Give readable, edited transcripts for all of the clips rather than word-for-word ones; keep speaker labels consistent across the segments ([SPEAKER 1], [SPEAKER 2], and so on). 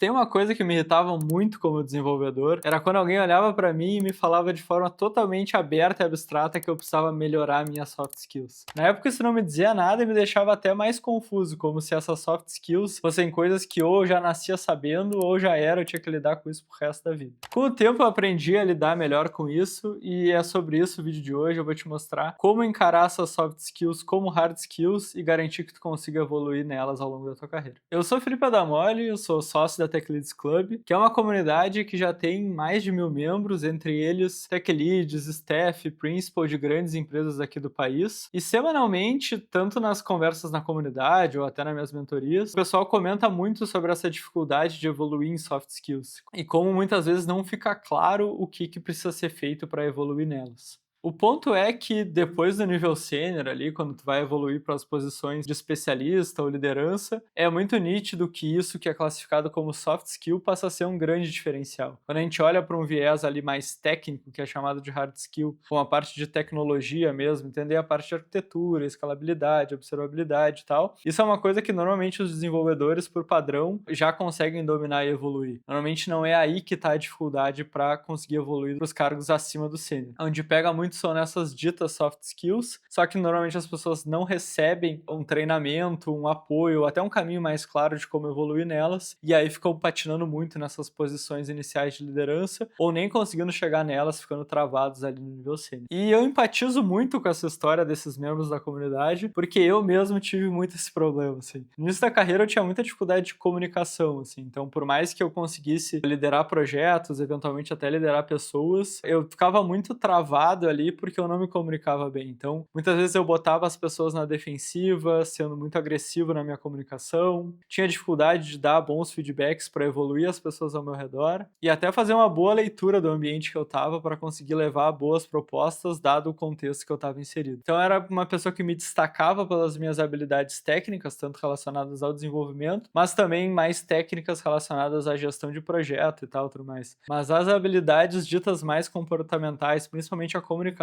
[SPEAKER 1] tem uma coisa que me irritava muito como desenvolvedor, era quando alguém olhava pra mim e me falava de forma totalmente aberta e abstrata que eu precisava melhorar minhas soft skills. Na época isso não me dizia nada e me deixava até mais confuso, como se essas soft skills fossem coisas que ou eu já nascia sabendo ou já era, eu tinha que lidar com isso pro resto da vida. Com o tempo eu aprendi a lidar melhor com isso e é sobre isso o vídeo de hoje. Eu vou te mostrar como encarar essas soft skills como hard skills e garantir que tu consiga evoluir nelas ao longo da tua carreira. Eu sou Felipe Adamoli, eu sou sócio da Tech Leads Club, que é uma comunidade que já tem mais de 1000 membros, entre eles Tech Leads, Staff, Principal de grandes empresas aqui do país. E semanalmente, tanto nas conversas na comunidade ou até nas minhas mentorias, o pessoal comenta muito sobre essa dificuldade de evoluir em soft skills e como muitas vezes não fica claro o que precisa ser feito para evoluir nelas. O ponto é que depois do nível sênior ali, quando tu vai evoluir para as posições de especialista ou liderança, é muito nítido que isso que é classificado como soft skill passa a ser um grande diferencial. Quando a gente olha para um viés ali mais técnico, que é chamado de hard skill, com a parte de tecnologia mesmo, entender a parte de arquitetura, escalabilidade, observabilidade e tal, isso é uma coisa que normalmente os desenvolvedores, por padrão, já conseguem dominar e evoluir. Normalmente não é aí que está a dificuldade para conseguir evoluir para os cargos acima do sênior. Onde pega muito são nessas ditas soft skills, só que normalmente as pessoas não recebem um treinamento, um apoio, até um caminho mais claro de como evoluir nelas, e aí ficam patinando muito nessas posições iniciais de liderança, ou nem conseguindo chegar nelas, ficando travados ali no nível sênior. E eu empatizo muito com essa história desses membros da comunidade, porque eu mesmo tive muito esse problema, assim. No início da carreira eu tinha muita dificuldade de comunicação, assim, então por mais que eu conseguisse liderar projetos, eventualmente até liderar pessoas, eu ficava muito travado ali porque eu não me comunicava bem. Então, muitas vezes eu botava as pessoas na defensiva, sendo muito agressivo na minha comunicação, tinha dificuldade de dar bons feedbacks para evoluir as pessoas ao meu redor e até fazer uma boa leitura do ambiente que eu estava para conseguir levar boas propostas, dado o contexto que eu estava inserido. Então, eu era uma pessoa que me destacava pelas minhas habilidades técnicas, tanto relacionadas ao desenvolvimento, mas também mais técnicas relacionadas à gestão de projeto e tal, tudo mais. Mas as habilidades ditas mais comportamentais, principalmente a comunicação,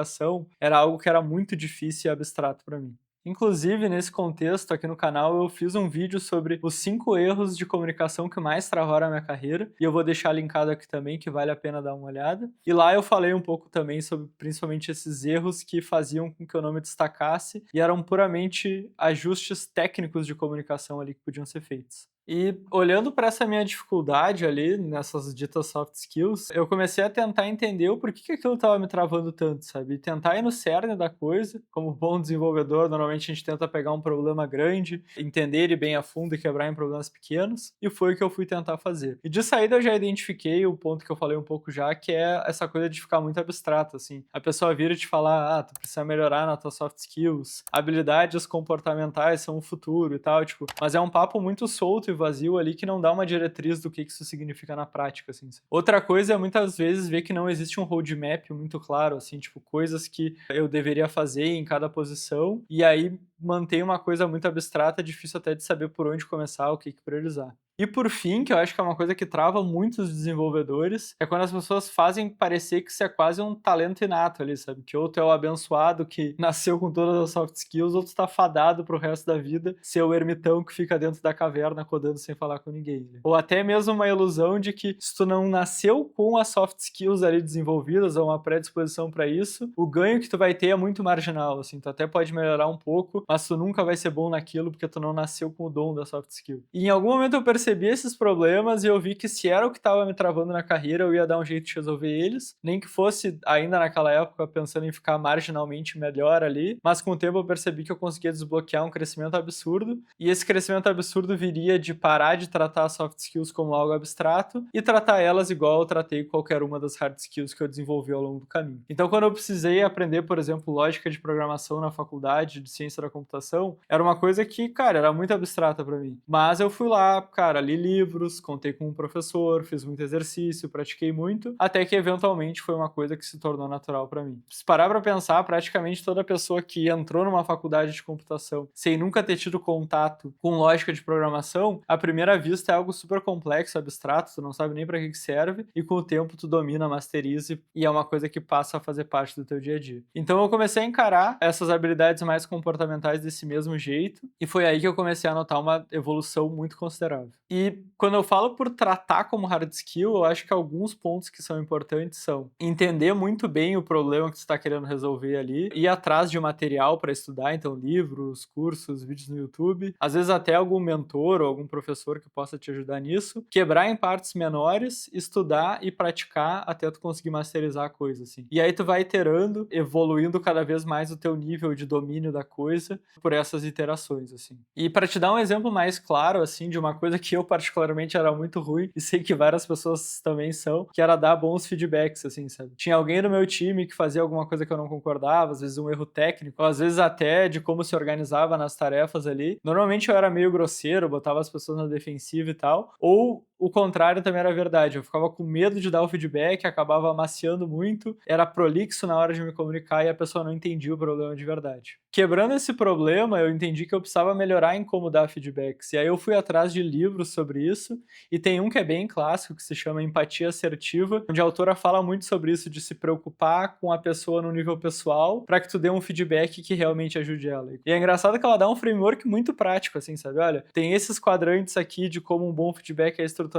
[SPEAKER 1] era algo que era muito difícil e abstrato para mim. Inclusive, nesse contexto, aqui no canal, eu fiz um vídeo sobre os 5 erros de comunicação que mais travaram a minha carreira, e eu vou deixar linkado aqui também, que vale a pena dar uma olhada. E lá eu falei um pouco também sobre, principalmente, esses erros que faziam com que eu não me destacasse, e eram puramente ajustes técnicos de comunicação ali que podiam ser feitos. E olhando para essa minha dificuldade ali, nessas ditas soft skills, eu comecei a tentar entender o porquê que aquilo estava me travando tanto, sabe? E tentar ir no cerne da coisa. Como bom desenvolvedor, normalmente a gente tenta pegar um problema grande, entender ele bem a fundo e quebrar em problemas pequenos. E foi o que eu fui tentar fazer. E de saída eu já identifiquei o ponto que eu falei um pouco já, que é essa coisa de ficar muito abstrato, assim. A pessoa vira e te falar, tu precisa melhorar nas tuas soft skills, habilidades comportamentais são o futuro e tal, tipo. Mas é um papo muito solto e vazio ali que não dá uma diretriz do que isso significa na prática, assim. Outra coisa é muitas vezes ver que não existe um roadmap muito claro, assim, tipo, coisas que eu deveria fazer em cada posição, e aí mantém uma coisa muito abstrata, difícil até de saber por onde começar, o que priorizar. E por fim, que eu acho que é uma coisa que trava muitos desenvolvedores, é quando as pessoas fazem parecer que isso é quase um talento inato ali, sabe? Que ou tu é o abençoado que nasceu com todas as soft skills, ou tu tá fadado pro resto da vida ser o ermitão que fica dentro da caverna codando sem falar com ninguém, né? Ou até mesmo uma ilusão de que se tu não nasceu com as soft skills ali desenvolvidas ou uma predisposição para isso, o ganho que tu vai ter é muito marginal, assim, tu até pode melhorar um pouco, mas tu nunca vai ser bom naquilo porque tu não nasceu com o dom da soft skill. E em algum momento eu percebi esses problemas e eu vi que se era o que estava me travando na carreira, eu ia dar um jeito de resolver eles, nem que fosse ainda naquela época pensando em ficar marginalmente melhor ali, mas com o tempo eu percebi que eu conseguia desbloquear um crescimento absurdo, e esse crescimento absurdo viria de parar de tratar as soft skills como algo abstrato e tratar elas igual eu tratei qualquer uma das hard skills que eu desenvolvi ao longo do caminho. Então, quando eu precisei aprender, por exemplo, lógica de programação na faculdade de ciência da computação, era uma coisa que, cara, era muito abstrata para mim. Mas eu fui lá, cara, li livros, contei com um professor, fiz muito exercício, pratiquei muito, até que eventualmente foi uma coisa que se tornou natural para mim. Se parar para pensar, praticamente toda pessoa que entrou numa faculdade de computação sem nunca ter tido contato com lógica de programação, à primeira vista é algo super complexo, abstrato, tu não sabe nem para que serve, e com o tempo tu domina, masteriza e é uma coisa que passa a fazer parte do teu dia a dia. Então eu comecei a encarar essas habilidades mais comportamentais desse mesmo jeito, e foi aí que eu comecei a notar uma evolução muito considerável. E quando eu falo por tratar como hard skill, eu acho que alguns pontos que são importantes são entender muito bem o problema que você está querendo resolver ali, ir atrás de material para estudar, então livros, cursos, vídeos no YouTube, às vezes até algum mentor ou algum professor que possa te ajudar nisso, quebrar em partes menores, estudar e praticar até tu conseguir masterizar a coisa, assim. E aí tu vai iterando, evoluindo cada vez mais o teu nível de domínio da coisa por essas iterações, assim. E para te dar um exemplo mais claro, assim, de uma coisa que eu particularmente era muito ruim, e sei que várias pessoas também são, que era dar bons feedbacks, assim, sabe? Tinha alguém no meu time que fazia alguma coisa que eu não concordava, às vezes um erro técnico, ou às vezes até de como se organizava nas tarefas ali. Normalmente eu era meio grosseiro, botava as pessoas na defensiva e tal, ou o contrário também era verdade, eu ficava com medo de dar o feedback, acabava amaciando muito, era prolixo na hora de me comunicar e a pessoa não entendia o problema de verdade. Quebrando esse problema, eu entendi que eu precisava melhorar em como dar feedbacks, e aí eu fui atrás de livros sobre isso, e tem um que é bem clássico, que se chama Empatia Assertiva, onde a autora fala muito sobre isso, de se preocupar com a pessoa no nível pessoal, para que tu dê um feedback que realmente ajude ela. E é engraçado que ela dá um framework muito prático, assim, sabe? Olha, tem esses quadrantes aqui de como um bom feedback é estruturado,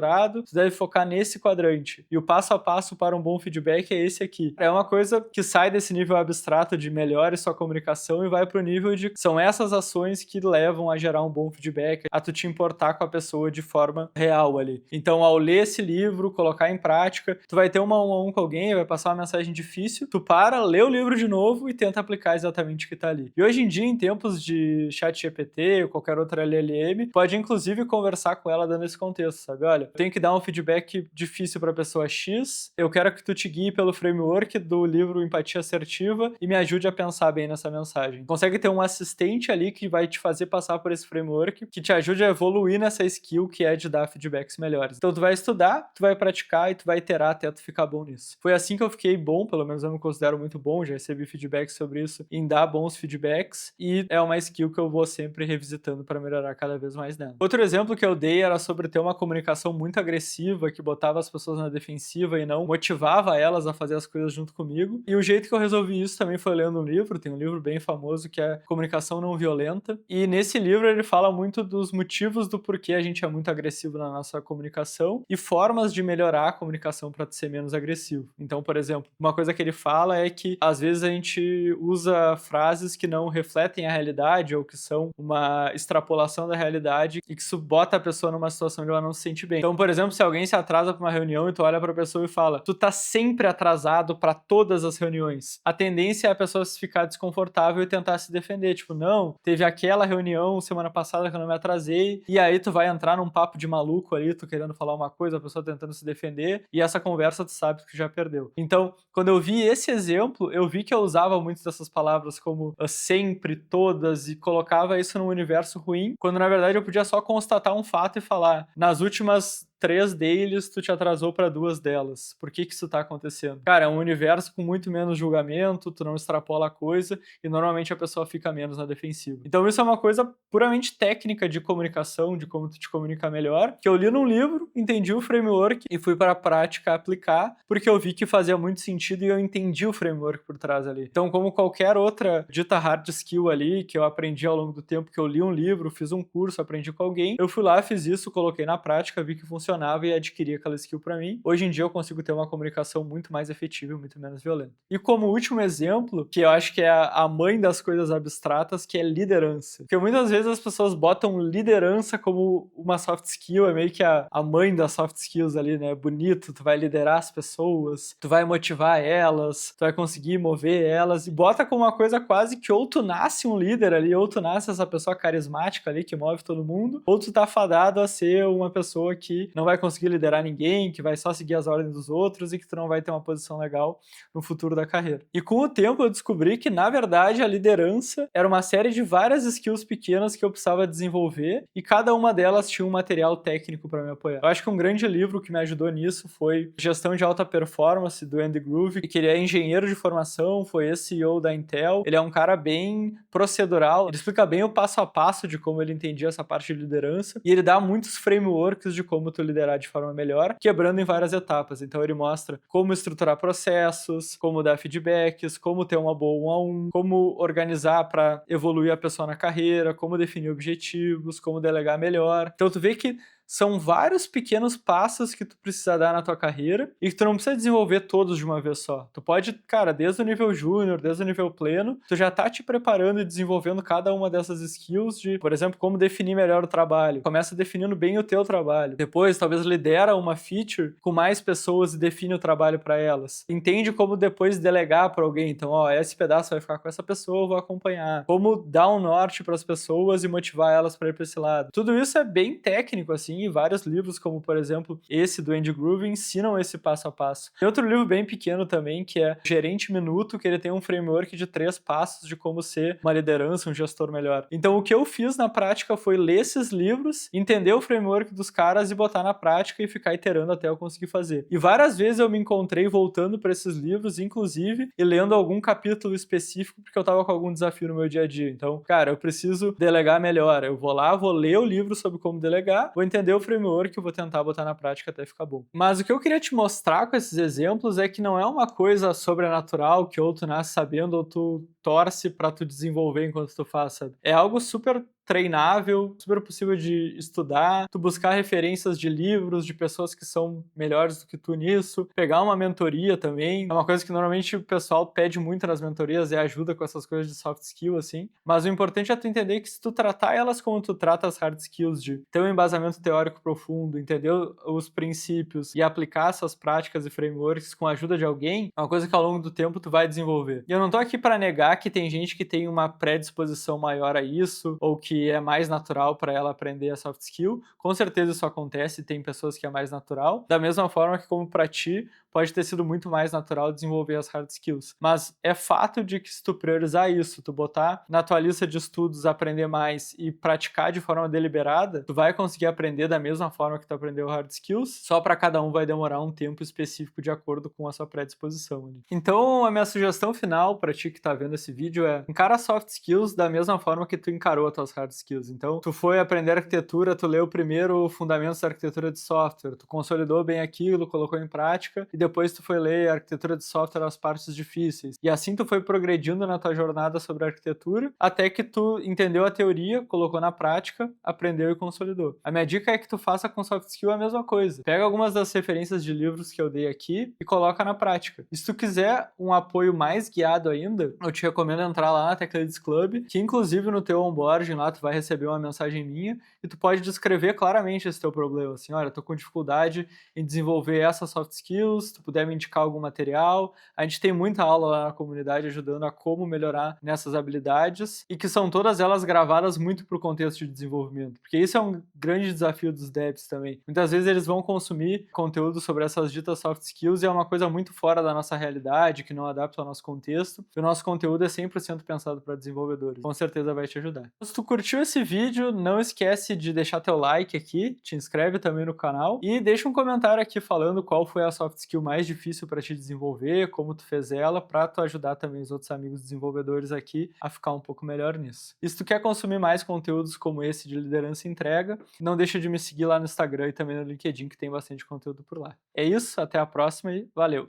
[SPEAKER 1] tu deve focar nesse quadrante. E o passo a passo para um bom feedback é esse aqui. É uma coisa que sai desse nível abstrato de melhore sua comunicação e vai pro nível de são essas ações que levam a gerar um bom feedback, a tu te importar com a pessoa de forma real ali. Então, ao ler esse livro, colocar em prática, tu vai ter uma um com alguém, vai passar uma mensagem difícil, tu para, lê o livro de novo e tenta aplicar exatamente o que tá ali. E hoje em dia, em tempos de chat GPT ou qualquer outra LLM, pode inclusive conversar com ela dando esse contexto, sabe? Olha, eu tenho que dar um feedback difícil pra pessoa X, eu quero que tu te guie pelo framework do livro Empatia Assertiva e me ajude a pensar bem nessa mensagem. Consegue ter um assistente ali que vai te fazer passar por esse framework, que te ajude a evoluir nessa skill que é de dar feedbacks melhores. Então tu vai estudar, tu vai praticar e tu vai iterar até tu ficar bom nisso. Foi assim que eu fiquei bom, pelo menos eu me considero muito bom, já recebi feedbacks sobre isso, em dar bons feedbacks, e é uma skill que eu vou sempre revisitando para melhorar cada vez mais nela. Outro exemplo que eu dei era sobre ter uma comunicação muito agressiva, que botava as pessoas na defensiva e não motivava elas a fazer as coisas junto comigo. E o jeito que eu resolvi isso também foi lendo um livro, tem um livro bem famoso que é Comunicação Não Violenta, e nesse livro ele fala muito dos motivos do porquê a gente é muito agressivo na nossa comunicação e formas de melhorar a comunicação para ser menos agressivo. Então, por exemplo, uma coisa que ele fala é que às vezes a gente usa frases que não refletem a realidade ou que são uma extrapolação da realidade e que isso bota a pessoa numa situação de ela não se sentir bem. Então, por exemplo, se alguém se atrasa para uma reunião e tu olha para a pessoa e fala: "Tu tá sempre atrasado para todas as reuniões". A tendência é a pessoa se ficar desconfortável e tentar se defender, tipo: "Não, teve aquela reunião semana passada que eu não me atrasei". E aí tu vai entrar num papo de maluco ali, tu querendo falar uma coisa, a pessoa tentando se defender, e essa conversa tu sabe que já perdeu. Então, quando eu vi esse exemplo, eu vi que eu usava muito dessas palavras como sempre, todas, e colocava isso num universo ruim, quando na verdade eu podia só constatar um fato e falar: nas últimas 3 deles, tu te atrasou para 2 delas. Por que que isso tá acontecendo? Cara, é um universo com muito menos julgamento, tu não extrapola a coisa e normalmente a pessoa fica menos na defensiva. Então isso é uma coisa puramente técnica de comunicação, de como tu te comunica melhor, que eu li num livro, entendi o framework e fui para a prática aplicar, porque eu vi que fazia muito sentido e eu entendi o framework por trás ali. Então, como qualquer outra dita hard skill ali, que eu aprendi ao longo do tempo, que eu li um livro, fiz um curso, aprendi com alguém, eu fui lá, fiz isso, coloquei na prática, vi que funcionava e adquiri aquela skill para mim. Hoje em dia eu consigo ter uma comunicação muito mais efetiva e muito menos violenta. E como último exemplo, que eu acho que é a mãe das coisas abstratas, que é liderança. Porque muitas vezes as pessoas botam liderança como uma soft skill, é meio que a mãe das soft skills ali, né? Bonito, tu vai liderar as pessoas, tu vai motivar elas, tu vai conseguir mover elas, e bota como uma coisa quase que ou tu nasce um líder ali, ou tu nasce essa pessoa carismática ali que move todo mundo, ou tu tá fadado a ser uma pessoa que não vai conseguir liderar ninguém, que vai só seguir as ordens dos outros e que tu não vai ter uma posição legal no futuro da carreira. E com o tempo eu descobri que, na verdade, a liderança era uma série de várias skills pequenas que eu precisava desenvolver e cada uma delas tinha um material técnico para me apoiar. Eu acho que um grande livro que me ajudou nisso foi Gestão de Alta Performance, do Andy Grove, que ele é engenheiro de formação, foi ex-CEO da Intel. Ele é um cara bem procedural, ele explica bem o passo a passo de como ele entendia essa parte de liderança e ele dá muitos frameworks de como tu liderar de forma melhor, quebrando em várias etapas. Então ele mostra como estruturar processos, como dar feedbacks, como ter uma boa um-a-um, como organizar para evoluir a pessoa na carreira, como definir objetivos, como delegar melhor. Então tu vê que são vários pequenos passos que tu precisa dar na tua carreira e que tu não precisa desenvolver todos de uma vez só. Tu pode, cara, desde o nível júnior, desde o nível pleno, tu já tá te preparando e desenvolvendo cada uma dessas skills de, por exemplo, como definir melhor o trabalho. Começa definindo bem o teu trabalho. Depois, talvez lidera uma feature com mais pessoas e define o trabalho para elas. Entende como depois delegar para alguém. Então, ó, esse pedaço vai ficar com essa pessoa, eu vou acompanhar. Como dar um norte para as pessoas e motivar elas para ir para esse lado. Tudo isso é bem técnico, assim, e vários livros, como por exemplo esse do Andy Grove, ensinam esse passo a passo. Tem outro livro bem pequeno também, que é Gerente Minuto, que ele tem um framework de 3 passos de como ser uma liderança, um gestor melhor. Então o que eu fiz na prática foi ler esses livros, entender o framework dos caras e botar na prática e ficar iterando até eu conseguir fazer. E várias vezes eu me encontrei voltando para esses livros, inclusive, e lendo algum capítulo específico, porque eu tava com algum desafio no meu dia a dia. Então, cara, eu preciso delegar melhor. Eu vou lá, vou ler o livro sobre como delegar, vou entender o framework e vou tentar botar na prática até ficar bom. Mas o que eu queria te mostrar com esses exemplos é que não é uma coisa sobrenatural que ou tu nasce sabendo ou tu torce pra tu desenvolver enquanto tu faz, sabe? É algo super treinável, super possível de estudar, tu buscar referências de livros, de pessoas que são melhores do que tu nisso, pegar uma mentoria também, é uma coisa que normalmente o pessoal pede muito nas mentorias, é ajuda com essas coisas de soft skill, assim, mas o importante é tu entender que se tu tratar elas como tu trata as hard skills, de ter um embasamento teórico profundo, entender os princípios e aplicar essas práticas e frameworks com a ajuda de alguém, é uma coisa que ao longo do tempo tu vai desenvolver. E eu não tô aqui para negar que tem gente que tem uma predisposição maior a isso, ou que é mais natural para ela aprender a soft skill. Com certeza isso acontece, tem pessoas que é mais natural. Da mesma forma que como para ti, pode ter sido muito mais natural desenvolver as hard skills. Mas é fato de que se tu priorizar isso, tu botar na tua lista de estudos aprender mais e praticar de forma deliberada, tu vai conseguir aprender da mesma forma que tu aprendeu hard skills, só para cada um vai demorar um tempo específico de acordo com a sua predisposição. Então, a minha sugestão final para ti que tá vendo esse vídeo é: encara soft skills da mesma forma que tu encarou as tuas hard skills. Então, tu foi aprender arquitetura, tu leu primeiro fundamentos da arquitetura de software, tu consolidou bem aquilo, colocou em prática, e depois tu foi ler arquitetura de software, as partes difíceis. E assim tu foi progredindo na tua jornada sobre arquitetura, até que tu entendeu a teoria, colocou na prática, aprendeu e consolidou. A minha dica é que tu faça com soft skill a mesma coisa. Pega algumas das referências de livros que eu dei aqui e coloca na prática. E se tu quiser um apoio mais guiado ainda, eu te recomendo entrar lá na TechLeads Club, que inclusive no teu onboarding lá tu vai receber uma mensagem minha e tu pode descrever claramente esse teu problema. Assim, olha, tô com dificuldade em desenvolver essas soft skills, se tu puder me indicar algum material. A gente tem muita aula lá na comunidade ajudando a como melhorar nessas habilidades e que são todas elas gravadas muito pro contexto de desenvolvimento, porque isso é um grande desafio dos devs também. Muitas vezes eles vão consumir conteúdo sobre essas ditas soft skills e é uma coisa muito fora da nossa realidade, que não adapta ao nosso contexto, e o nosso conteúdo é 100% pensado para desenvolvedores. Com certeza vai te ajudar. Se tu curtiu esse vídeo, não esquece de deixar teu like aqui, te inscreve também no canal e deixa um comentário aqui falando qual foi a soft skill mais difícil para te desenvolver, como tu fez ela, para tu ajudar também os outros amigos desenvolvedores aqui a ficar um pouco melhor nisso. E se tu quer consumir mais conteúdos como esse de liderança e entrega, não deixa de me seguir lá no Instagram e também no LinkedIn, que tem bastante conteúdo por lá. É isso, até a próxima e valeu!